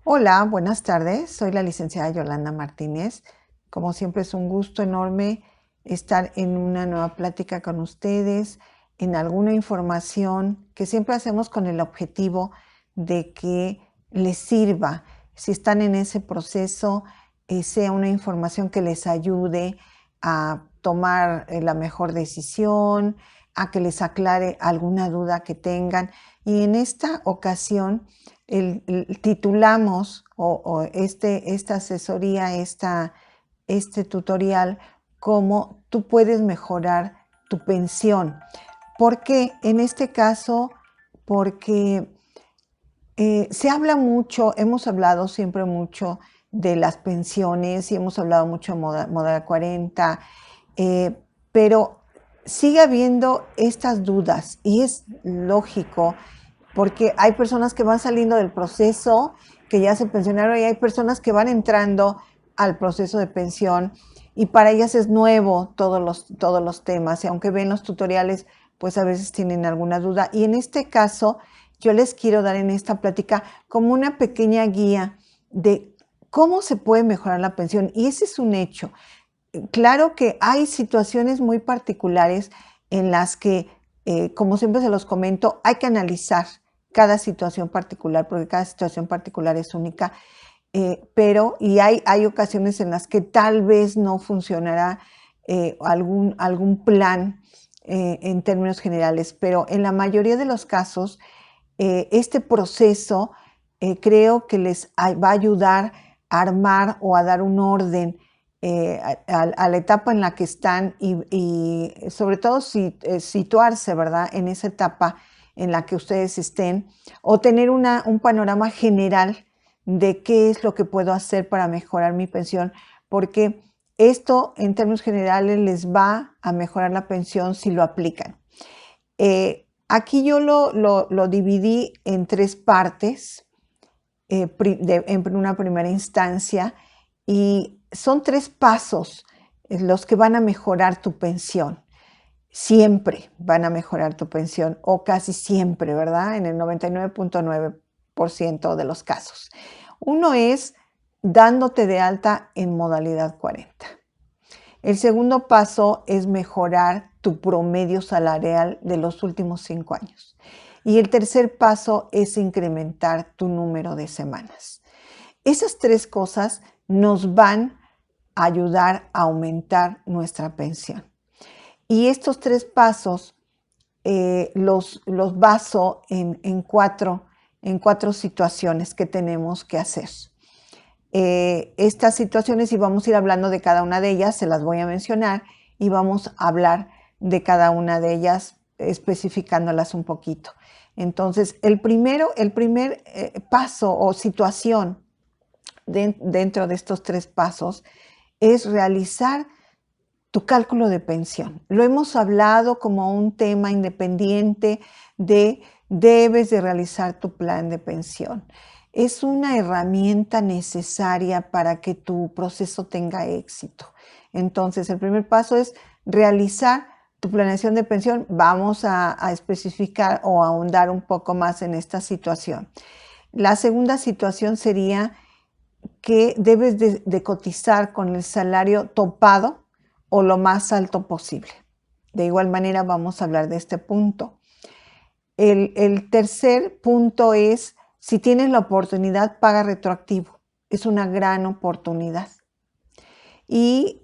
Hola, buenas tardes. Soy la licenciada Yolanda Martínez. Como siempre es un gusto enorme estar en una nueva plática con ustedes, en alguna información que siempre hacemos con el objetivo de que les sirva. Si están en ese proceso, sea una información que les ayude a tomar la mejor decisión, a que les aclare alguna duda que tengan. Y en esta ocasión, titulamos esta asesoría, este tutorial, cómo tú puedes mejorar tu pensión. ¿Por qué? En este caso, porque se habla mucho, hemos hablado siempre mucho de las pensiones y hemos hablado mucho de Moda 40, eh, pero sigue habiendo estas dudas y es lógico porque hay personas que van saliendo del proceso, que ya se pensionaron, y hay personas que van entrando al proceso de pensión y para ellas es nuevo todos los temas y aunque ven los tutoriales, pues a veces tienen alguna duda. Y en este caso, yo les quiero dar en esta plática como una pequeña guía de cómo se puede mejorar la pensión. Y ese es un hecho. Claro que hay situaciones muy particulares en las que, como siempre se los comento, hay que analizar cada situación particular, porque cada situación particular es única, y hay ocasiones en las que tal vez no funcionará algún plan en términos generales, pero en la mayoría de los casos, este proceso creo que va a ayudar a armar o a dar un orden a la etapa en la que están y sobre todo situarse, ¿verdad?, en esa etapa en la que ustedes estén o tener un panorama general de qué es lo que puedo hacer para mejorar mi pensión, porque esto en términos generales les va a mejorar la pensión si lo aplican. Aquí yo lo dividí en tres partes en una primera instancia y son tres pasos los que van a mejorar tu pensión. Siempre van a mejorar tu pensión o casi siempre, ¿verdad? En el 99.9% de los casos. Uno es dándote de alta en modalidad 40. El segundo paso es mejorar tu promedio salarial de los últimos 5 años. Y el tercer paso es incrementar tu número de semanas. Esas tres cosas nos van a ayudar a aumentar nuestra pensión. Y estos tres pasos los baso en cuatro situaciones que tenemos que hacer. Estas situaciones, y vamos a ir hablando de cada una de ellas, se las voy a mencionar y vamos a hablar de cada una de ellas especificándolas un poquito. Entonces, el primer paso o situación dentro de estos tres pasos es realizar tu cálculo de pensión. Lo hemos hablado como un tema independiente de debes de realizar tu plan de pensión. Es una herramienta necesaria para que tu proceso tenga éxito. Entonces, el primer paso es realizar tu planeación de pensión. Vamos a especificar o a ahondar un poco más en esta situación. La segunda situación sería que debes de cotizar con el salario topado o lo más alto posible. De igual manera vamos a hablar de este punto. El tercer punto es, si tienes la oportunidad, paga retroactivo. Es una gran oportunidad. Y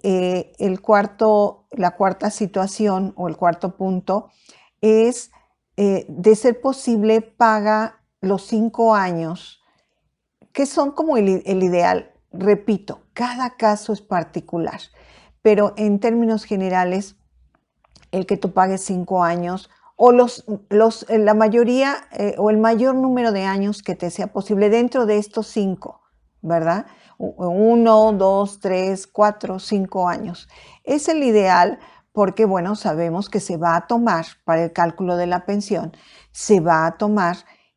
la cuarta situación o el cuarto punto es, de ser posible, paga los 5 años, que son como el ideal. Repito, cada caso es particular, pero en términos generales, el que tú pagues 5 años o la mayoría o el mayor número de años que te sea posible dentro de estos 5, ¿verdad? 1, 2, 3, 4, 5 años. Es el ideal porque, bueno, sabemos que se va a tomar para el cálculo de la pensión, se va a tomar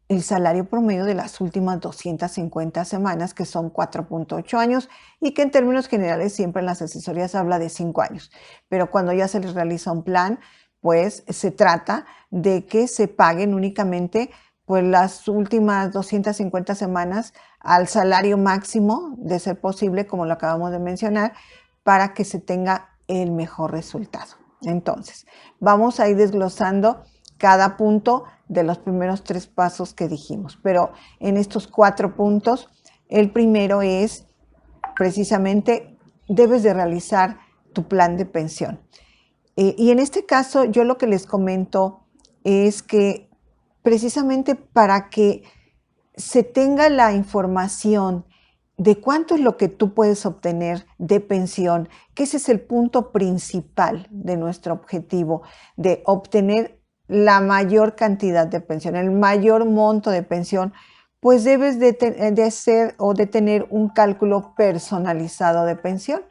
el salario promedio de las últimas 250 semanas, que son 4.8 años, y que en términos generales siempre en las asesorías habla de 5 años. Pero cuando ya se les realiza un plan, pues se trata de que se paguen únicamente pues las últimas 250 semanas al salario máximo, de ser posible, como lo acabamos de mencionar, para que se tenga el mejor resultado. Entonces, vamos a ir desglosando cada punto de los primeros 3 pasos que dijimos, pero en estos 4 puntos, el primero es precisamente debes de realizar tu plan de pensión. Y en este caso, yo lo que les comento es que precisamente para que se tenga la información de cuánto es lo que tú puedes obtener de pensión, que ese es el punto principal de nuestro objetivo, de obtener la mayor cantidad de pensión, el mayor monto de pensión, pues debes de hacer o de tener un cálculo personalizado de pensión,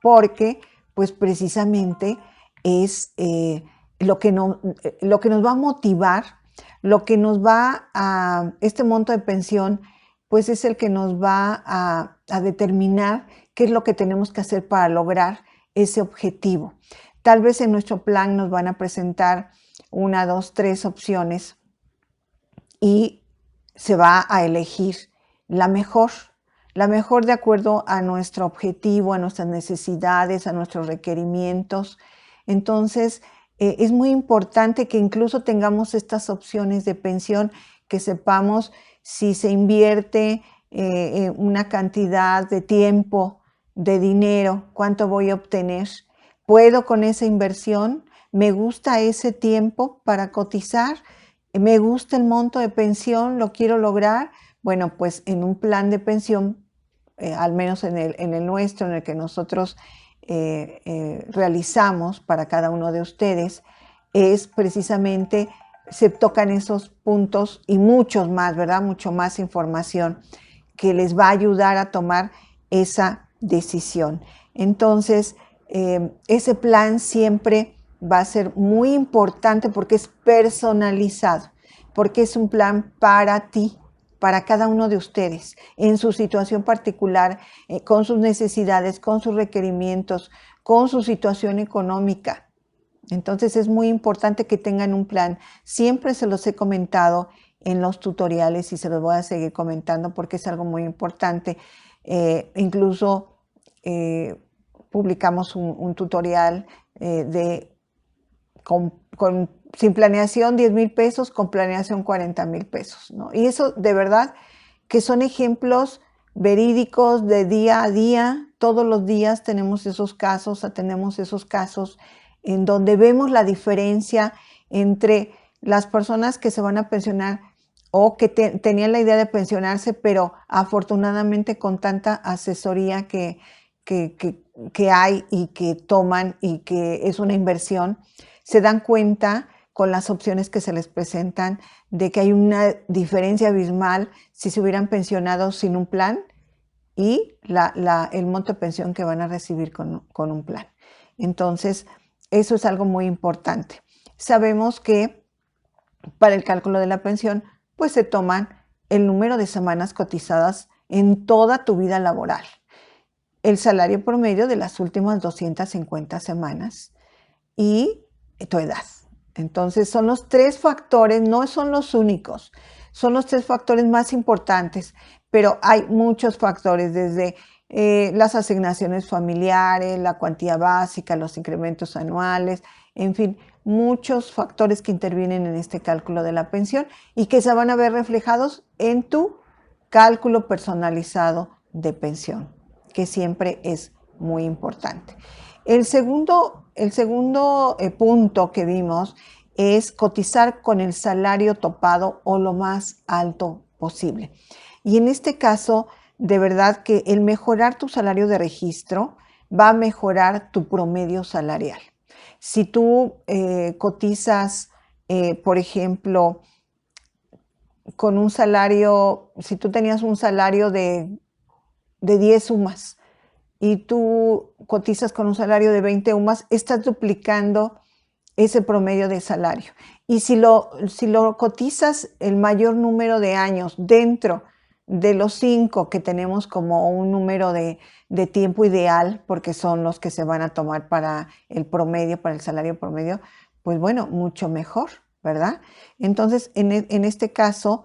porque pues precisamente es lo que nos va a motivar, lo que nos va a, este monto de pensión, pues es el que nos va a determinar qué es lo que tenemos que hacer para lograr ese objetivo. Tal vez en nuestro plan nos van a presentar 1, 2, 3 opciones y se va a elegir la mejor de acuerdo a nuestro objetivo, a nuestras necesidades, a nuestros requerimientos. Entonces, es muy importante que incluso tengamos estas opciones de pensión, que sepamos si se invierte una cantidad de tiempo, de dinero, cuánto voy a obtener. ¿Puedo con esa inversión? ¿Me gusta ese tiempo para cotizar? ¿Me gusta el monto de pensión? ¿Lo quiero lograr? Bueno, pues en un plan de pensión, al menos en el nuestro, en el que nosotros realizamos para cada uno de ustedes, es precisamente, se tocan esos puntos y muchos más, ¿verdad? Mucho más información que les va a ayudar a tomar esa decisión. Entonces, ese plan siempre va a ser muy importante porque es personalizado, porque es un plan para ti, para cada uno de ustedes, en su situación particular, con sus necesidades, con sus requerimientos, con su situación económica. Entonces es muy importante que tengan un plan. Siempre se los he comentado en los tutoriales y se los voy a seguir comentando porque es algo muy importante. Incluso publicamos un tutorial sin planeación 10,000 pesos, con planeación 40,000 pesos, ¿no? Y eso de verdad que son ejemplos verídicos de día a día. Todos los días tenemos esos casos, atendemos esos casos en donde vemos la diferencia entre las personas que se van a pensionar o que tenían la idea de pensionarse, pero afortunadamente con tanta asesoría que hay y que toman y que es una inversión, se dan cuenta con las opciones que se les presentan de que hay una diferencia abismal si se hubieran pensionado sin un plan y el monto de pensión que van a recibir con un plan. Entonces, eso es algo muy importante. Sabemos que para el cálculo de la pensión, pues se toman el número de semanas cotizadas en toda tu vida laboral, el salario promedio de las últimas 250 semanas y tu edad. Entonces son los 3 factores, no son los únicos, son los 3 factores más importantes, pero hay muchos factores, desde las asignaciones familiares, la cuantía básica, los incrementos anuales, en fin, muchos factores que intervienen en este cálculo de la pensión y que se van a ver reflejados en tu cálculo personalizado de pensión, que siempre es muy importante. El segundo punto que vimos es cotizar con el salario topado o lo más alto posible. Y en este caso, de verdad que el mejorar tu salario de registro va a mejorar tu promedio salarial. Si tú cotizas, por ejemplo, con un salario, si tú tenías un salario de 10 UMAS y tú cotizas con un salario de 20 UMAS, estás duplicando ese promedio de salario. Y si lo cotizas el mayor número de años dentro de los 5 que tenemos como un número de tiempo ideal, porque son los que se van a tomar para el promedio, para el salario promedio, pues bueno, mucho mejor, ¿verdad? Entonces, en este caso,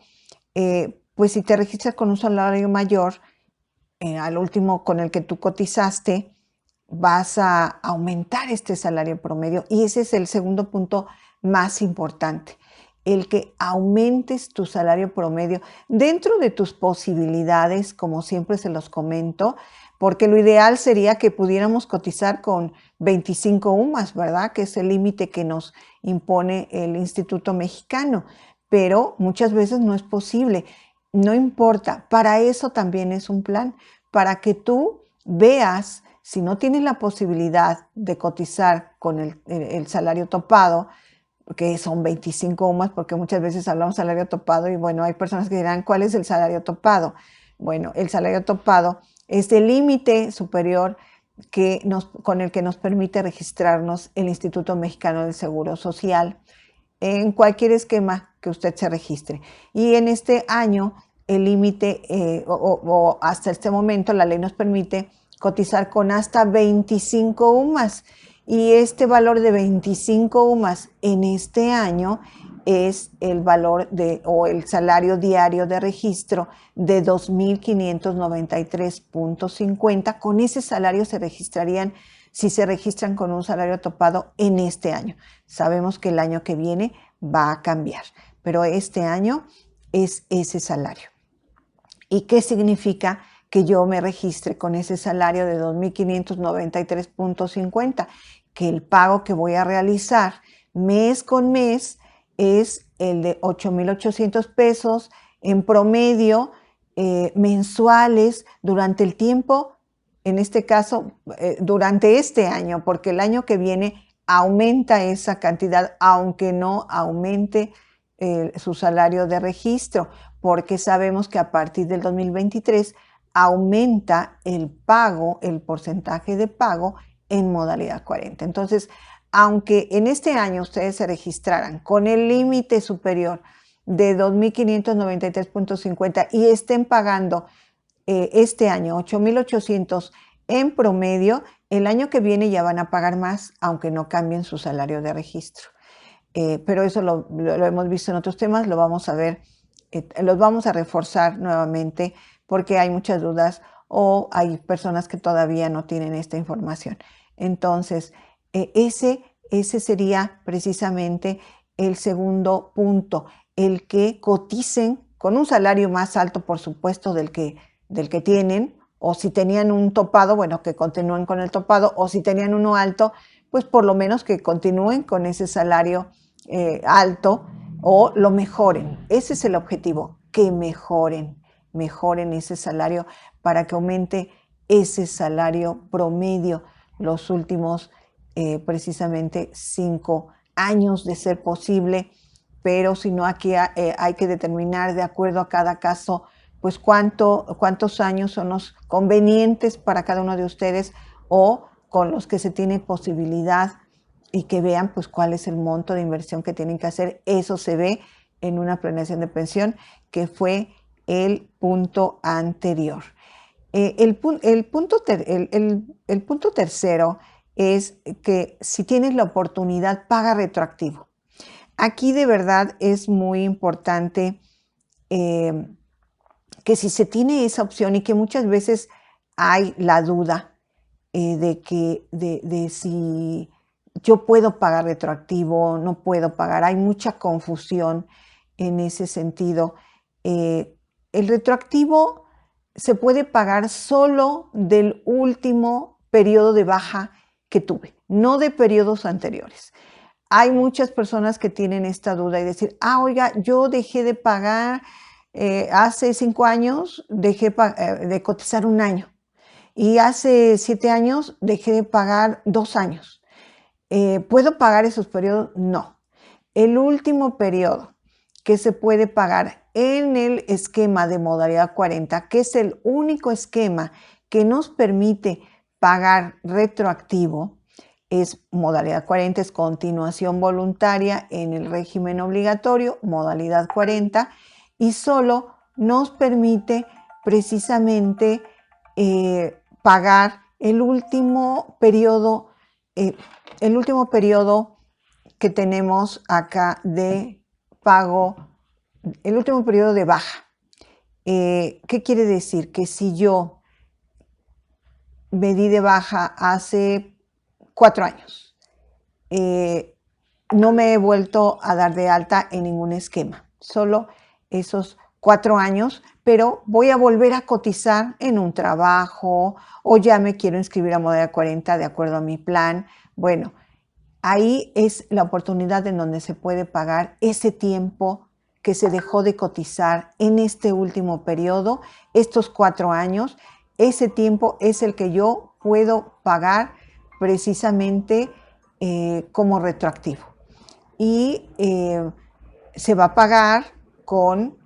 pues si te registras con un salario mayor, al último con el que tú cotizaste, vas a aumentar este salario promedio. Y ese es el segundo punto más importante, el que aumentes tu salario promedio dentro de tus posibilidades, como siempre se los comento, porque lo ideal sería que pudiéramos cotizar con 25 UMAS, ¿verdad? Que es el límite que nos impone el Instituto Mexicano, pero muchas veces no es posible. No importa, para eso también es un plan, para que tú veas si no tienes la posibilidad de cotizar con el salario topado, que son 25 UMAS, porque muchas veces hablamos salario topado y bueno, hay personas que dirán, ¿cuál es el salario topado? Bueno, el salario topado es el límite superior con el que nos permite registrarnos el Instituto Mexicano del Seguro Social en cualquier esquema que usted se registre. Y en este año, el límite, o hasta este momento, la ley nos permite cotizar con hasta 25 UMAS. Y este valor de 25 UMAS en este año es el valor o el salario diario de registro de 2.593.50. Con ese salario se registrarían, si se registran con un salario topado en este año. Sabemos que el año que viene va a cambiar, pero este año es ese salario. ¿Y qué significa que yo me registre con ese salario de 2.593.50? Que el pago que voy a realizar mes con mes es el de 8.800 pesos en promedio mensuales durante el tiempo, en este caso, durante este año, porque el año que viene aumenta esa cantidad, aunque no aumente su salario de registro, porque sabemos que a partir del 2023 aumenta el pago, el porcentaje de pago en modalidad 40. Entonces, aunque en este año ustedes se registraran con el límite superior de 2.593.50 y estén pagando este año 8.800 en promedio, el año que viene ya van a pagar más, aunque no cambien su salario de registro. Pero eso lo hemos visto en otros temas, lo vamos a ver, los vamos a reforzar nuevamente porque hay muchas dudas o hay personas que todavía no tienen esta información. Entonces, ese sería precisamente el segundo punto, el que coticen con un salario más alto, por supuesto, del que tienen, o si tenían un topado, bueno, que continúen con el topado, o si tenían uno alto, pues por lo menos que continúen con ese salario alto o lo mejoren. Ese es el objetivo, que mejoren ese salario para que aumente ese salario promedio los últimos precisamente 5 años de ser posible, pero si no, aquí hay que determinar de acuerdo a cada caso pues cuántos años son los convenientes para cada uno de ustedes o con los que se tiene posibilidad y que vean pues cuál es el monto de inversión que tienen que hacer. Eso se ve en una planeación de pensión, que fue el punto anterior. El punto tercero es que si tienes la oportunidad, paga retroactivo. Aquí de verdad es muy importante que si se tiene esa opción y que muchas veces hay la duda de si yo puedo pagar retroactivo, no puedo pagar, hay mucha confusión en ese sentido. El retroactivo se puede pagar solo del último periodo de baja que tuve, no de periodos anteriores. Hay muchas personas que tienen esta duda y decir, oiga, yo dejé de pagar hace 5 años, dejé de cotizar un año. Y hace 7 años dejé de pagar 2 años. ¿Puedo pagar esos periodos? No. El último periodo que se puede pagar en el esquema de modalidad 40, que es el único esquema que nos permite pagar retroactivo, es modalidad 40, es continuación voluntaria en el régimen obligatorio, modalidad 40, y solo nos permite precisamente pagar el último periodo que tenemos acá de pago, el último periodo de baja. ¿Qué quiere decir? Que si yo me di de baja hace 4 años, no me he vuelto a dar de alta en ningún esquema, solo esos 4 años, pero voy a volver a cotizar en un trabajo o ya me quiero inscribir a Modalidad 40 de acuerdo a mi plan. Bueno, ahí es la oportunidad en donde se puede pagar ese tiempo que se dejó de cotizar en este último periodo, estos 4 años. Ese tiempo es el que yo puedo pagar precisamente como retroactivo. Y se va a pagar con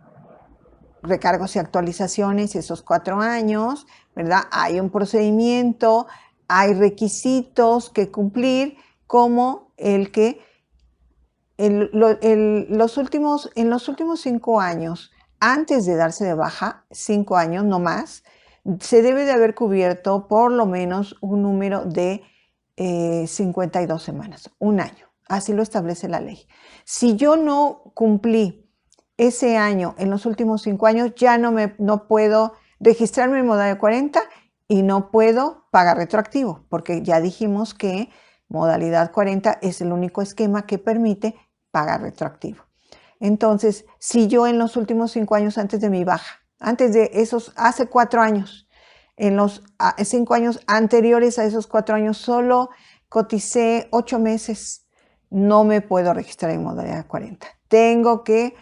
recargos y actualizaciones esos 4 años, ¿verdad? Hay un procedimiento, hay requisitos que cumplir, como el que en los últimos 5 años, antes de darse de baja, 5 años no más, se debe de haber cubierto por lo menos un número de 52 semanas, un año. Así lo establece la ley. Si yo no cumplí ese año en los últimos 5 años, ya no puedo registrarme en modalidad 40 y no puedo pagar retroactivo, porque ya dijimos que modalidad 40 es el único esquema que permite pagar retroactivo. Entonces, si yo en los últimos 5 años antes de mi baja, antes de esos, hace 4 años, en los 5 años anteriores a esos 4 años, solo coticé 8 meses, no me puedo registrar en modalidad 40. Tengo que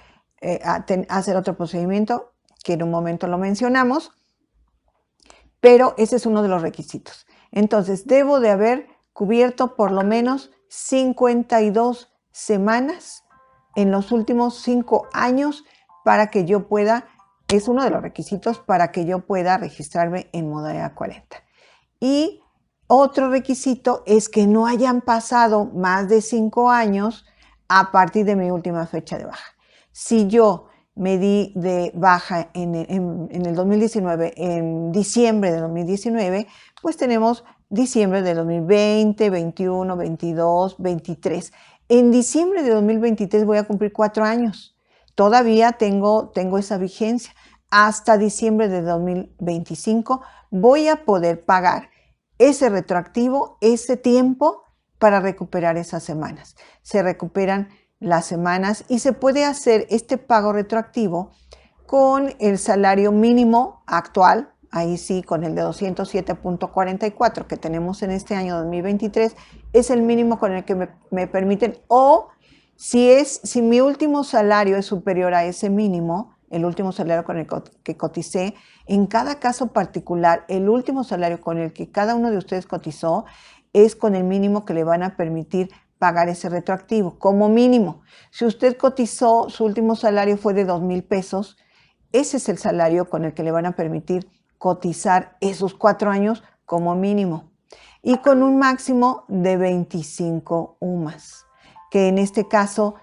hacer otro procedimiento, que en un momento lo mencionamos, pero ese es uno de los requisitos. Entonces, debo de haber cubierto por lo menos 52 semanas en los últimos 5 años para que yo pueda, es uno de los requisitos para que yo pueda registrarme en modalidad 40. Y otro requisito es que no hayan pasado más de 5 años a partir de mi última fecha de baja. Si yo me di de baja en el 2019, en diciembre de 2019, pues tenemos diciembre de 2020, 21, 22, 23. En diciembre de 2023 voy a cumplir 4 años. Todavía tengo esa vigencia. Hasta diciembre de 2025 voy a poder pagar ese retroactivo, ese tiempo para recuperar esas semanas. Se recuperan las semanas y se puede hacer este pago retroactivo con el salario mínimo actual, ahí sí, con el de 207.44 que tenemos en este año 2023, es el mínimo con el que me permiten, o si mi último salario es superior a ese mínimo, el último salario con el que coticé, en cada caso particular, el último salario con el que cada uno de ustedes cotizó es con el mínimo que le van a permitir pagar ese retroactivo, como mínimo. Si usted cotizó, su último salario fue de 2,000 pesos, ese es el salario con el que le van a permitir cotizar esos 4 años como mínimo. Y con un máximo de 25 UMAS, que en este caso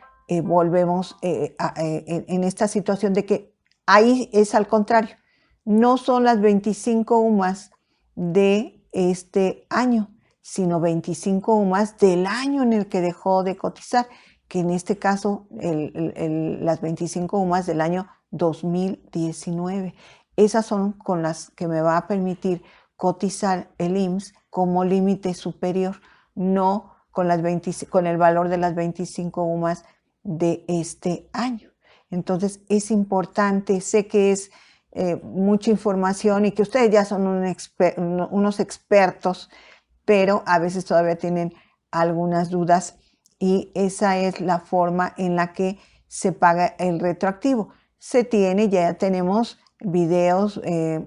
volvemos en esta situación de que ahí es al contrario. No son las 25 UMAS de este año, sino 25 UMAS del año en el que dejó de cotizar, que en este caso las 25 UMAS del año 2019. Esas son con las que me va a permitir cotizar el IMSS como límite superior, no con el valor de las 25 UMAS de este año. Entonces es importante, sé que es mucha información y que ustedes ya son unos expertos, pero a veces todavía tienen algunas dudas y esa es la forma en la que se paga el retroactivo. Ya tenemos videos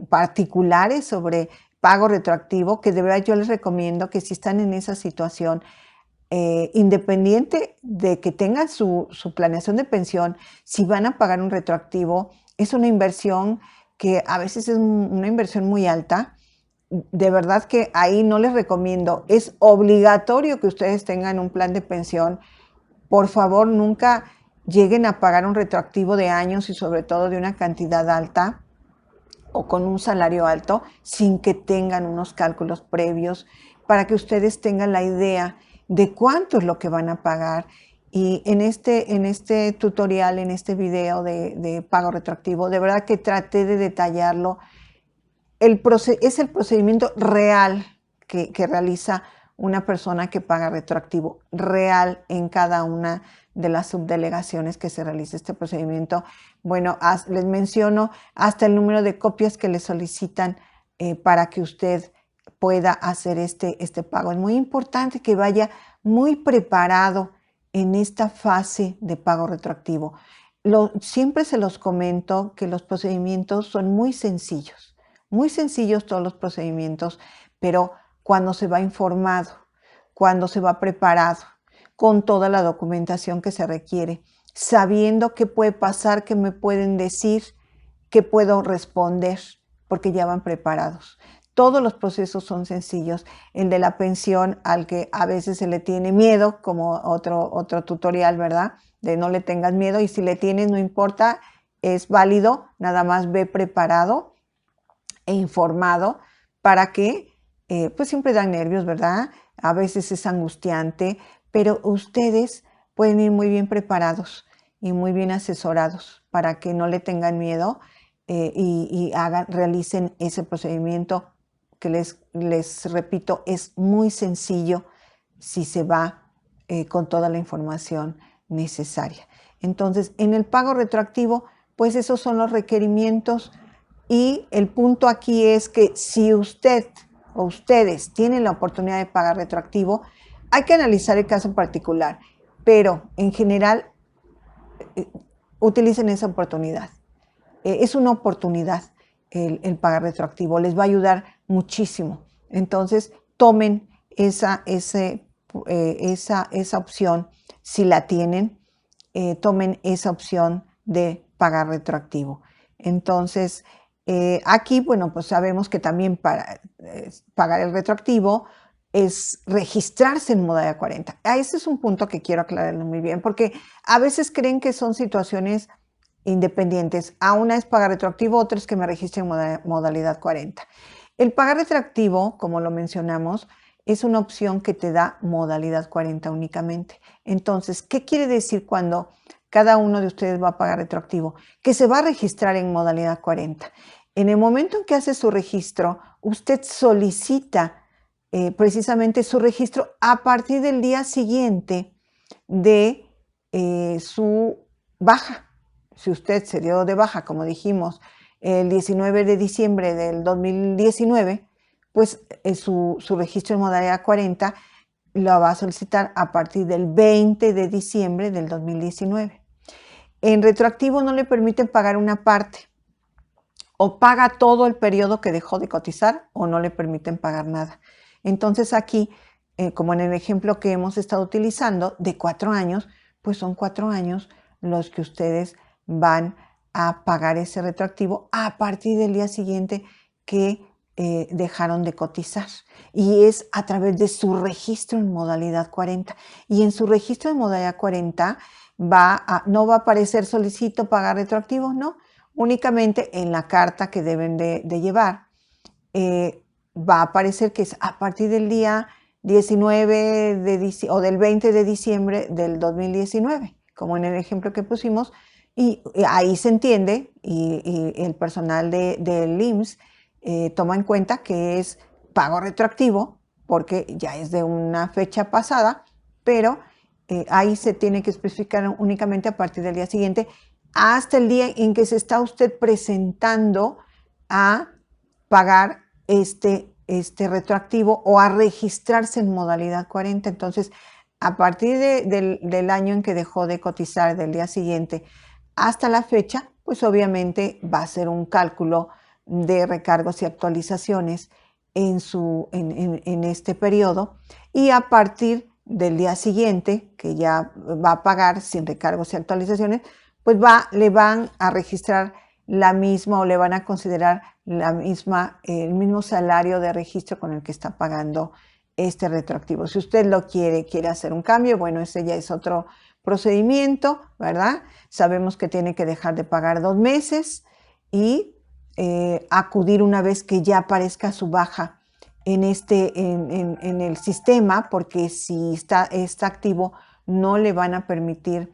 particulares sobre pago retroactivo, que de verdad yo les recomiendo que si están en esa situación, independiente de que tengan su planeación de pensión, si van a pagar un retroactivo, es una inversión que a veces es una inversión muy alta. De verdad que ahí no les recomiendo. Es obligatorio que ustedes tengan un plan de pensión. Por favor, nunca lleguen a pagar un retroactivo de años y sobre todo de una cantidad alta o con un salario alto sin que tengan unos cálculos previos para que ustedes tengan la idea de cuánto es lo que van a pagar Y en este tutorial, en este video de pago retroactivo, de verdad que traté de detallarlo. Es el procedimiento real que realiza una persona que paga retroactivo, real en cada una de las subdelegaciones que se realiza este procedimiento. Bueno, les menciono hasta el número de copias que le solicitan para que usted pueda hacer este pago. Es muy importante que vaya muy preparado en esta fase de pago retroactivo. Siempre se los comento que los procedimientos son muy sencillos todos los procedimientos, pero cuando se va informado, cuando se va preparado, con toda la documentación que se requiere, sabiendo qué puede pasar, qué me pueden decir, qué puedo responder, porque ya van preparados. Todos los procesos son sencillos. El de la pensión, al que a veces se le tiene miedo, como otro tutorial, ¿verdad? De no le tengas miedo, y si le tienes, no importa, es válido, nada más ve preparado e informado para que, pues siempre dan nervios, ¿verdad? A veces es angustiante, pero ustedes pueden ir muy bien preparados y muy bien asesorados para que no le tengan miedo y realicen ese procedimiento que les repito, es muy sencillo si se va con toda la información necesaria. Entonces, en el pago retroactivo, pues esos son los requerimientos. Y el punto aquí es que si usted o ustedes tienen la oportunidad de pagar retroactivo, hay que analizar el caso en particular, pero en general utilicen esa oportunidad. Es una oportunidad el pagar retroactivo, les va a ayudar muchísimo. Entonces, tomen esa opción, si la tienen, tomen esa opción de pagar retroactivo. Entonces, aquí, bueno, pues sabemos que también para pagar el retroactivo es registrarse en modalidad 40. Ese es un punto que quiero aclararlo muy bien, porque a veces creen que son situaciones independientes. A una es pagar retroactivo, otra es que me registre en modalidad 40. El pagar retroactivo, como lo mencionamos, es una opción que te da modalidad 40 únicamente. Entonces, ¿qué quiere decir cuando cada uno de ustedes va a pagar retroactivo? Que se va a registrar en modalidad 40. En el momento en que hace su registro, usted solicita precisamente su registro a partir del día siguiente de su baja. Si usted se dio de baja, como dijimos, el 19 de diciembre del 2019, pues su registro en modalidad 40 lo va a solicitar a partir del 20 de diciembre del 2019. En retroactivo no le permiten pagar una parte. O paga todo el periodo que dejó de cotizar o no le permiten pagar nada. Entonces aquí, como en el ejemplo que hemos estado utilizando, de 4 años, pues son 4 años los que ustedes van a pagar ese retroactivo a partir del día siguiente que dejaron de cotizar. Y es a través de su registro en modalidad 40. Y en su registro en modalidad 40 no va a aparecer solicito pagar retroactivo, no. Únicamente en la carta que deben de llevar va a aparecer que es a partir del día 19 o del 20 de diciembre del 2019, como en el ejemplo que pusimos, y ahí se entiende y el personal del IMSS toma en cuenta que es pago retroactivo porque ya es de una fecha pasada, pero ahí se tiene que especificar únicamente a partir del día siguiente hasta el día en que se está usted presentando a pagar este retroactivo o a registrarse en modalidad 40. Entonces, a partir del año en que dejó de cotizar, del día siguiente hasta la fecha, pues obviamente va a ser un cálculo de recargos y actualizaciones en este periodo, y a partir del día siguiente, que ya va a pagar sin recargos y actualizaciones, pues le van a registrar la misma o le van a considerar el mismo salario de registro con el que está pagando este retroactivo. Si usted lo quiere hacer un cambio, bueno, ese ya es otro procedimiento, ¿verdad? Sabemos que tiene que dejar de pagar 2 meses y acudir una vez que ya aparezca su baja en el sistema, porque si está activo, no le van a permitir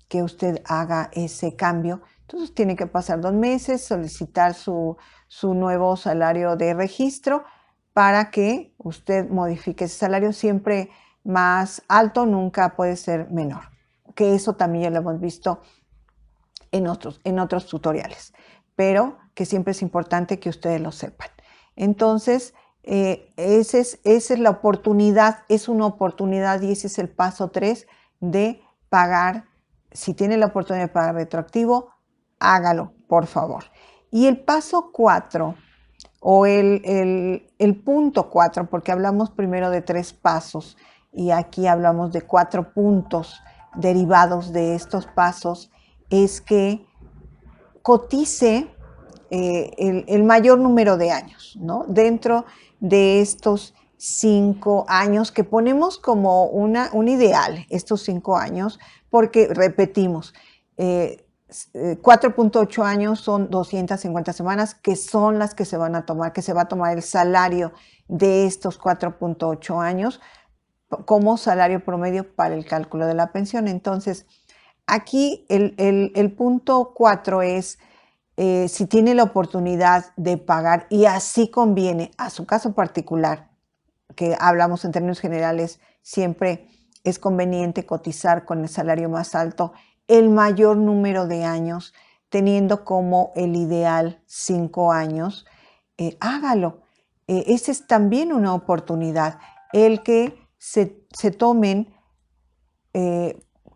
que usted haga ese cambio. Entonces tiene que pasar 2 meses, solicitar su nuevo salario de registro para que usted modifique ese salario, siempre más alto, nunca puede ser menor. Que eso también ya lo hemos visto en otros tutoriales, pero que siempre es importante que ustedes lo sepan. Entonces, esa es la oportunidad, es una oportunidad y ese es el paso 3 de pagar. Si tiene la oportunidad de pagar retroactivo, hágalo, por favor. Y el paso 4 o el punto 4, porque hablamos primero de 3 pasos y aquí hablamos de 4 puntos derivados de estos pasos, es que cotice el mayor número de años, ¿no? Dentro de estos 5 años que ponemos como un ideal, estos 5 años, porque repetimos, 4.8 años son 250 semanas, que son las que se van a tomar, que se va a tomar el salario de estos 4.8 años como salario promedio para el cálculo de la pensión. Entonces, aquí el punto 4 es si tiene la oportunidad de pagar y así conviene a su caso particular, que hablamos en términos generales, siempre es conveniente cotizar con el salario más alto el mayor número de años, teniendo como el ideal 5 años, hágalo. Esa es también una oportunidad, el que se tomen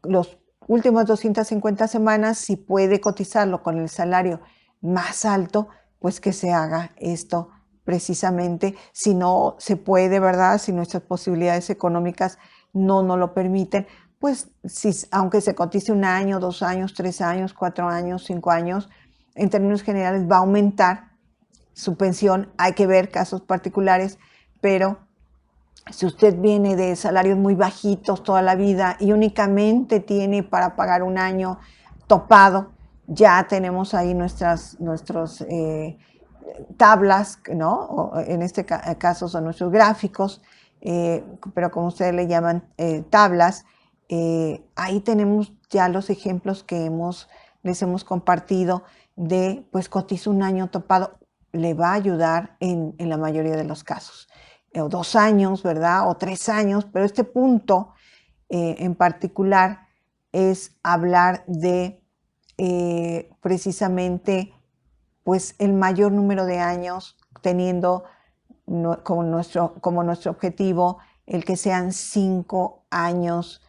los últimas 250 semanas, si puede cotizarlo con el salario más alto, pues que se haga esto precisamente. Si no se puede, ¿verdad? Si nuestras posibilidades económicas no nos lo permiten, pues si, aunque se cotice 1 año, 2 años, 3 años, 4 años, 5 años, en términos generales va a aumentar su pensión. Hay que ver casos particulares, pero si usted viene de salarios muy bajitos toda la vida y únicamente tiene para pagar 1 año topado, ya tenemos ahí nuestros tablas, ¿no? O en este caso son nuestros gráficos, pero como ustedes le llaman tablas, ahí tenemos ya los ejemplos que les hemos compartido de, pues cotiza 1 año topado, le va a ayudar en la mayoría de los casos. O 2 años, ¿verdad? O 3 años, pero este punto en particular es hablar de precisamente pues el mayor número de años, teniendo como nuestro objetivo el que sean 5 años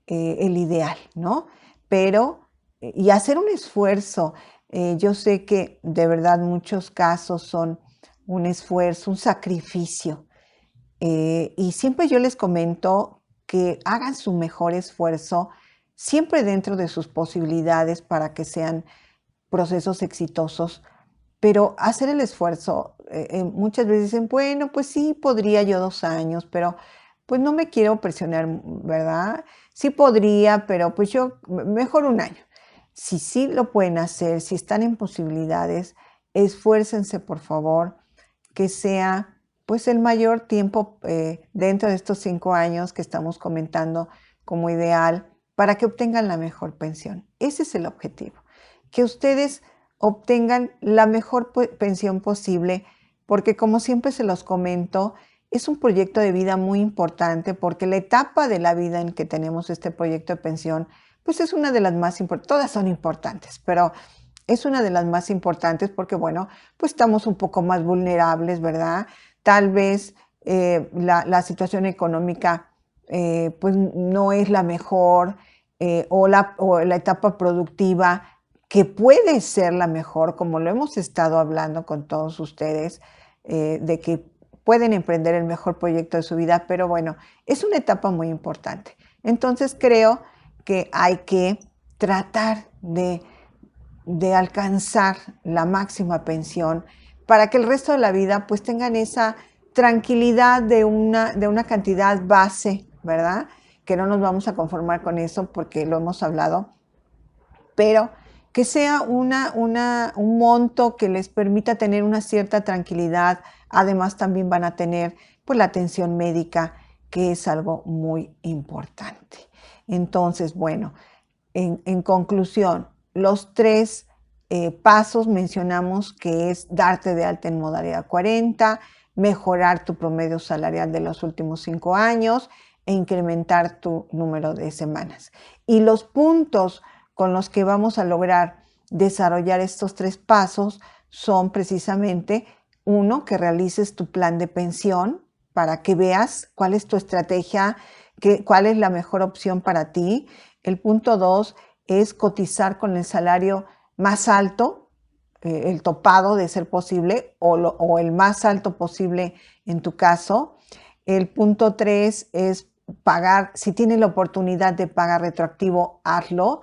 el ideal, ¿no? Pero, y hacer un esfuerzo. Yo sé que de verdad muchos casos son un esfuerzo, un sacrificio. Y siempre yo les comento que hagan su mejor esfuerzo, siempre dentro de sus posibilidades para que sean procesos exitosos, pero hacer el esfuerzo. Muchas veces dicen, bueno, pues sí, podría yo 2 años, pero pues no me quiero presionar, ¿verdad? Sí podría, pero pues yo mejor 1 año. Si sí lo pueden hacer, si están en posibilidades, esfuércense, por favor, que sea pues el mayor tiempo dentro de estos 5 años que estamos comentando como ideal para que obtengan la mejor pensión. Ese es el objetivo, que ustedes obtengan la mejor pensión posible, porque como siempre se los comento, es un proyecto de vida muy importante, porque la etapa de la vida en que tenemos este proyecto de pensión, pues es una de las más importantes. Todas son importantes, pero es una de las más importantes porque, bueno, pues estamos un poco más vulnerables, ¿verdad? Tal vez la situación económica pues no es la mejor, o la etapa productiva que puede ser la mejor, como lo hemos estado hablando con todos ustedes, de que pueden emprender el mejor proyecto de su vida, pero bueno, es una etapa muy importante. Entonces creo que hay que tratar de alcanzar la máxima pensión para que el resto de la vida pues tengan esa tranquilidad de una cantidad base, ¿verdad? Que no nos vamos a conformar con eso porque lo hemos hablado, pero que sea un monto que les permita tener una cierta tranquilidad. Además también van a tener pues la atención médica, que es algo muy importante. Entonces, bueno, en conclusión, los 3 pasos mencionamos que es darte de alta en modalidad 40, mejorar tu promedio salarial de los últimos 5 años e incrementar tu número de semanas. Y los puntos con los que vamos a lograr desarrollar estos 3 pasos son precisamente, uno, que realices tu plan de pensión para que veas cuál es tu estrategia, cuál es la mejor opción para ti. El punto 2 es cotizar con el salario más alto, el topado de ser posible, o el más alto posible en tu caso. El punto 3 es pagar, si tienes la oportunidad de pagar retroactivo, hazlo.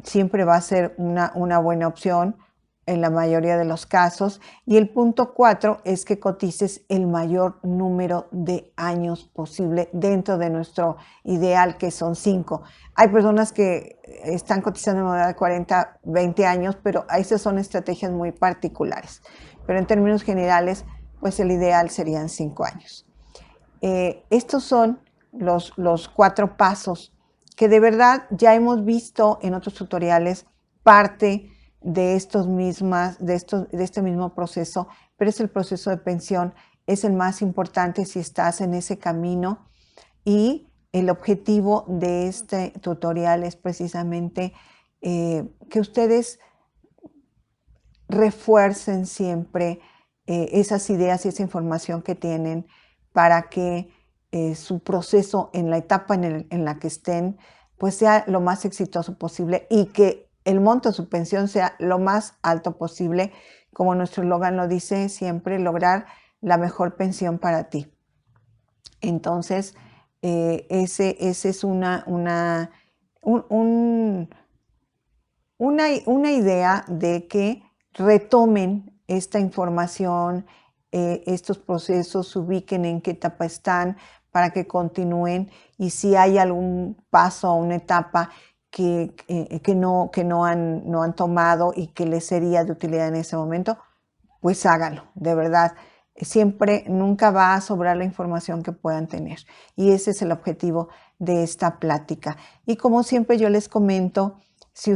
Siempre va a ser una buena opción en la mayoría de los casos. Y el punto 4 es que cotices el mayor número de años posible dentro de nuestro ideal, que son 5. Hay personas que están cotizando en modalidad de 40, 20 años, pero esas son estrategias muy particulares. Pero en términos generales, pues el ideal serían 5 años. Estos son los 4 pasos que de verdad ya hemos visto en otros tutoriales parte de este mismo proceso, pero es el proceso de pensión, es el más importante si estás en ese camino, y el objetivo de este tutorial es precisamente que ustedes refuercen siempre esas ideas y esa información que tienen para que su proceso en la etapa en la que estén pues sea lo más exitoso posible y que el monto de su pensión sea lo más alto posible, como nuestro eslogan lo dice siempre, lograr la mejor pensión para ti. Entonces, ese es una idea de que retomen esta información, estos procesos, se ubiquen en qué etapa están para que continúen, y si hay algún paso o una etapa que no han tomado y que les sería de utilidad en ese momento, pues háganlo, de verdad. Siempre, nunca va a sobrar la información que puedan tener. Y ese es el objetivo de esta plática. Y como siempre yo les comento,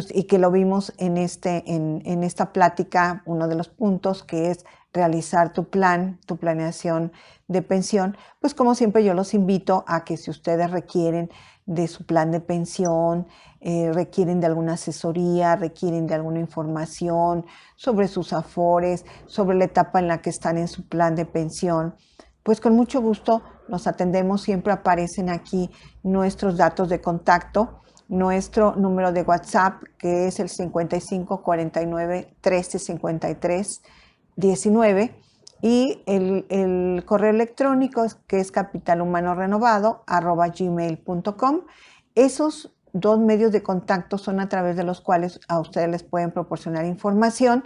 y que lo vimos en esta plática, uno de los puntos que es realizar tu plan, tu planeación de pensión, pues como siempre yo los invito a que si ustedes requieren de su plan de pensión, requieren de alguna asesoría, requieren de alguna información sobre sus afores, sobre la etapa en la que están en su plan de pensión, pues con mucho gusto los atendemos. Siempre aparecen aquí nuestros datos de contacto, nuestro número de WhatsApp, que es el 55 49 13 53 19, y el correo electrónico, que es capitalhumanorenovado@gmail.com. Esos 2 medios de contacto son a través de los cuales a ustedes les pueden proporcionar información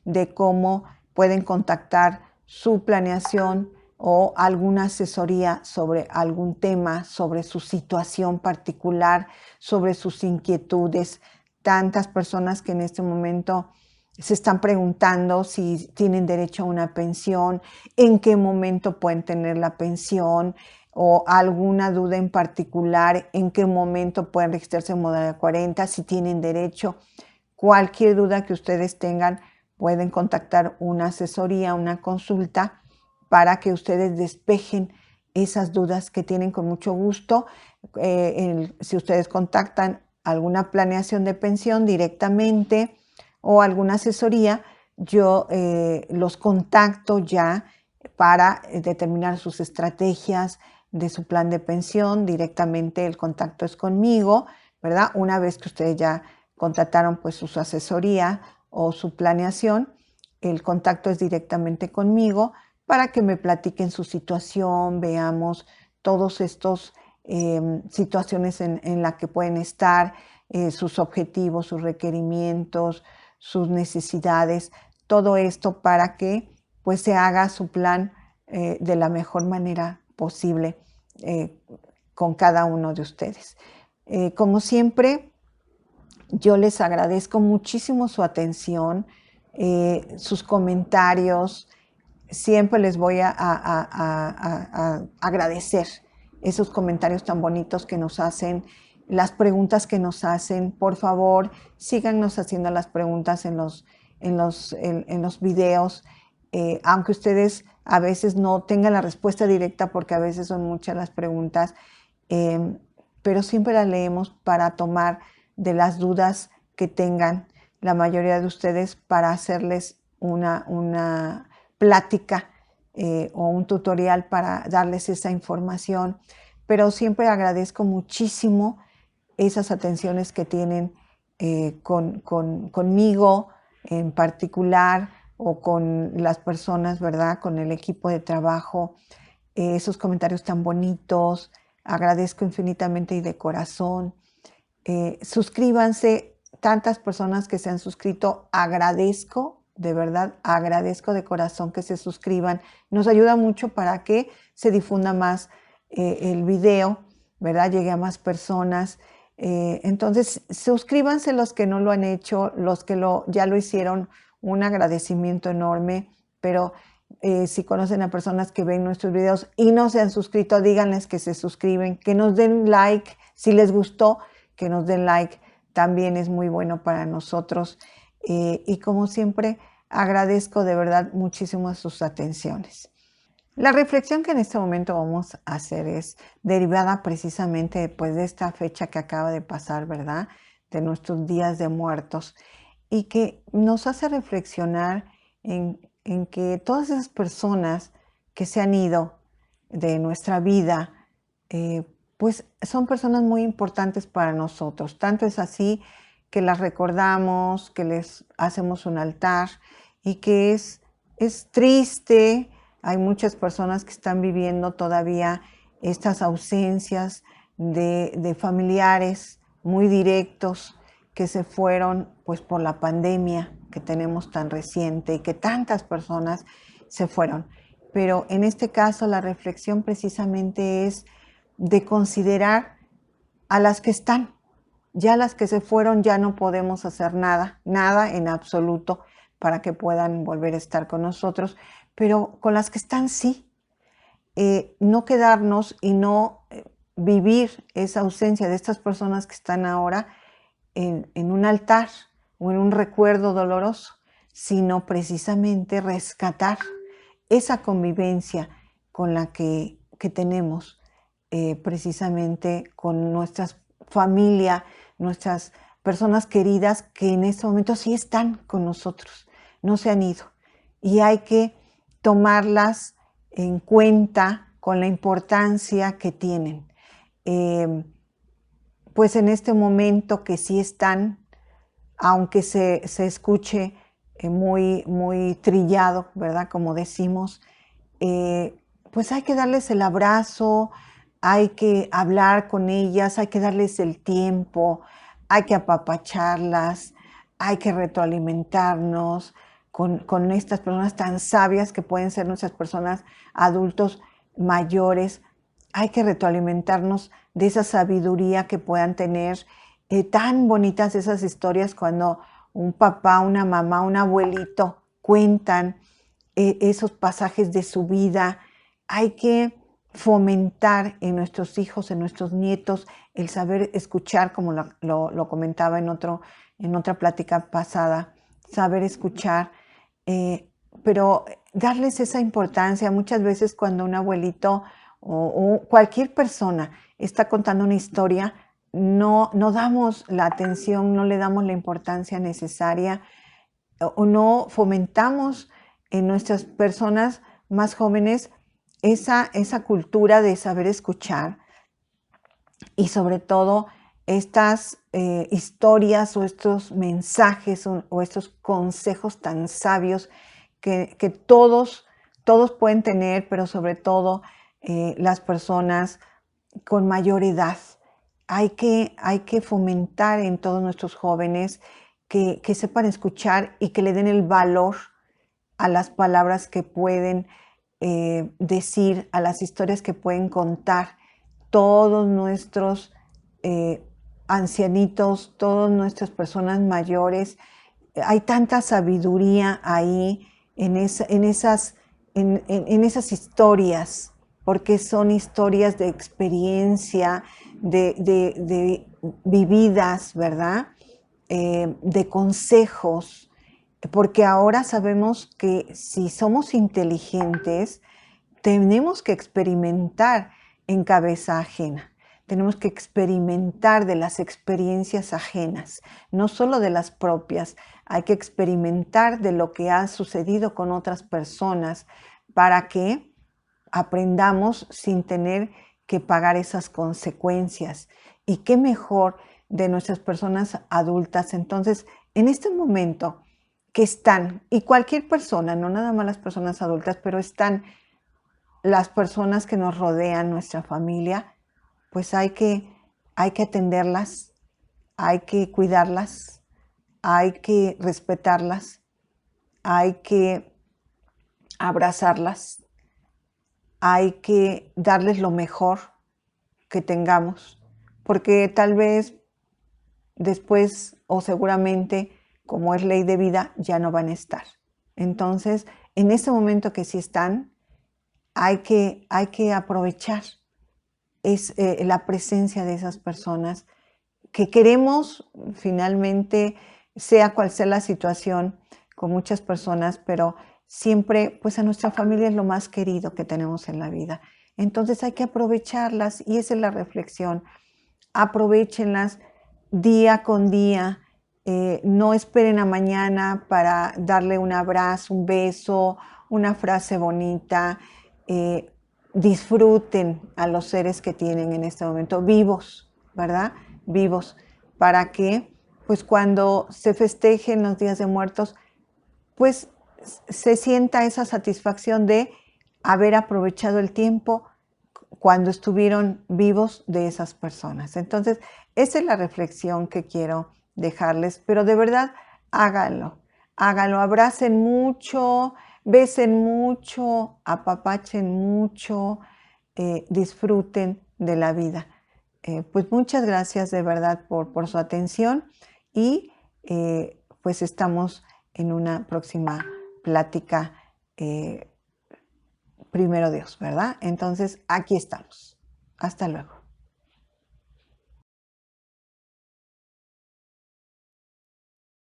de cómo pueden contactar su planeación o alguna asesoría sobre algún tema, sobre su situación particular, sobre sus inquietudes. Tantas personas que en este momento se están preguntando si tienen derecho a una pensión, en qué momento pueden tener la pensión, o alguna duda en particular, en qué momento pueden registrarse en modalidad 40, si tienen derecho. Cualquier duda que ustedes tengan, pueden contactar una asesoría, una consulta, para que ustedes despejen esas dudas que tienen con mucho gusto. Si ustedes contactan alguna planeación de pensión directamente o alguna asesoría, yo los contacto ya para determinar sus estrategias de su plan de pensión. Directamente el contacto es conmigo, ¿verdad? Una vez que ustedes ya contrataron pues su asesoría o su planeación, el contacto es directamente conmigo para que me platiquen su situación, veamos todos estos situaciones en las que pueden estar, sus objetivos, sus requerimientos, sus necesidades, todo esto para que pues se haga su plan de la mejor manera posible con cada uno de ustedes. Como siempre, yo les agradezco muchísimo su atención, sus comentarios. Siempre les voy a agradecer esos comentarios tan bonitos que nos hacen, las preguntas que nos hacen. Por favor, síganos haciendo las preguntas en los videos, aunque ustedes a veces no tengan la respuesta directa porque a veces son muchas las preguntas, eh, pero siempre las leemos para tomar de las dudas que tengan la mayoría de ustedes para hacerles una plática o un tutorial para darles esa información. Pero siempre agradezco muchísimo esas atenciones que tienen conmigo en particular o con las personas, ¿verdad? Con el equipo de trabajo, esos comentarios tan bonitos. Agradezco infinitamente y de corazón. Suscríbanse, tantas personas que se han suscrito, agradezco, de verdad, agradezco de corazón que se suscriban. Nos ayuda mucho para que se difunda más el video, ¿verdad? Llegue a más personas. Entonces, suscríbanse los que no lo han hecho, los que ya lo hicieron, un agradecimiento enorme, pero si conocen a personas que ven nuestros videos y no se han suscrito, díganles que se suscriben, que nos den like si les gustó, que nos den like, también es muy bueno para nosotros. Y como siempre, agradezco de verdad muchísimo sus atenciones. La reflexión que en este momento vamos a hacer es derivada precisamente después de esta fecha que acaba de pasar, ¿verdad? De nuestros días de muertos, y que nos hace reflexionar en que todas esas personas que se han ido de nuestra vida, pues son personas muy importantes para nosotros. Tanto es así que las recordamos, que les hacemos un altar y que es triste. Hay muchas personas que están viviendo todavía estas ausencias de familiares muy directos que se fueron pues por la pandemia que tenemos tan reciente y que tantas personas se fueron. Pero en este caso la reflexión precisamente es de considerar a las que están. Ya las que se fueron ya no podemos hacer nada, nada en absoluto para que puedan volver a estar con nosotros, pero con las que están sí. No quedarnos y no vivir esa ausencia de estas personas que están ahora en un altar o en un recuerdo doloroso, sino precisamente rescatar esa convivencia con la que tenemos precisamente con nuestra familia, nuestras personas queridas que en este momento sí están con nosotros, no se han ido. Y hay que tomarlas en cuenta con la importancia que tienen. Pues en este momento que sí están, aunque se escuche muy trillado, ¿verdad? Como decimos, pues hay que darles el abrazo, hay que hablar con ellas, hay que darles el tiempo, hay que apapacharlas, hay que retroalimentarnos con estas personas tan sabias que pueden ser nuestras personas adultos mayores. Hay que retroalimentarnos de esa sabiduría que puedan tener. Tan bonitas esas historias cuando un papá, una mamá, un abuelito cuentan esos pasajes de su vida. Hay que fomentar en nuestros hijos, en nuestros nietos, el saber escuchar, como lo comentaba en otra plática pasada, saber escuchar, pero darles esa importancia. Muchas veces cuando un abuelito o cualquier persona está contando una historia, no damos la atención, no le damos la importancia necesaria o no fomentamos en nuestras personas más jóvenes esa cultura de saber escuchar y sobre todo estas historias o estos mensajes o estos consejos tan sabios que todos pueden tener, pero sobre todo las personas con mayor edad. Hay que fomentar en todos nuestros jóvenes que sepan escuchar y que le den el valor a las palabras que pueden decir, a las historias que pueden contar todos nuestros ancianitos, todas nuestras personas mayores. Hay tanta sabiduría ahí en esas historias, porque son historias de experiencia, de vividas, ¿verdad? De consejos, porque ahora sabemos que si somos inteligentes, tenemos que experimentar en cabeza ajena. Tenemos que experimentar de las experiencias ajenas, no solo de las propias. Hay que experimentar de lo que ha sucedido con otras personas para que aprendamos sin tener que pagar esas consecuencias. Y qué mejor de nuestras personas adultas. Entonces, en este momento que están, y cualquier persona, no nada más las personas adultas, pero están las personas que nos rodean, nuestra familia, pues hay que atenderlas, hay que cuidarlas, hay que respetarlas, hay que abrazarlas, hay que darles lo mejor que tengamos, porque tal vez después o seguramente, como es ley de vida, ya no van a estar. Entonces, en este momento que sí están, hay que aprovechar la presencia de esas personas que queremos finalmente, sea cual sea la situación con muchas personas, pero siempre pues a nuestra familia es lo más querido que tenemos en la vida. Entonces hay que aprovecharlas y esa es la reflexión. Aprovéchenlas día con día. No esperen a mañana para darle un abrazo, un beso, una frase bonita. Eh, Disfruten a los seres que tienen en este momento vivos, ¿verdad? Vivos, para que pues cuando se festejen los días de muertos, pues se sienta esa satisfacción de haber aprovechado el tiempo cuando estuvieron vivos de esas personas. Entonces, esa es la reflexión que quiero dejarles, pero de verdad háganlo, háganlo, abracen mucho, besen mucho, apapachen mucho, disfruten de la vida. Pues muchas gracias de verdad por su atención y pues estamos en una próxima plática, primero Dios, ¿verdad? Entonces aquí estamos. Hasta luego.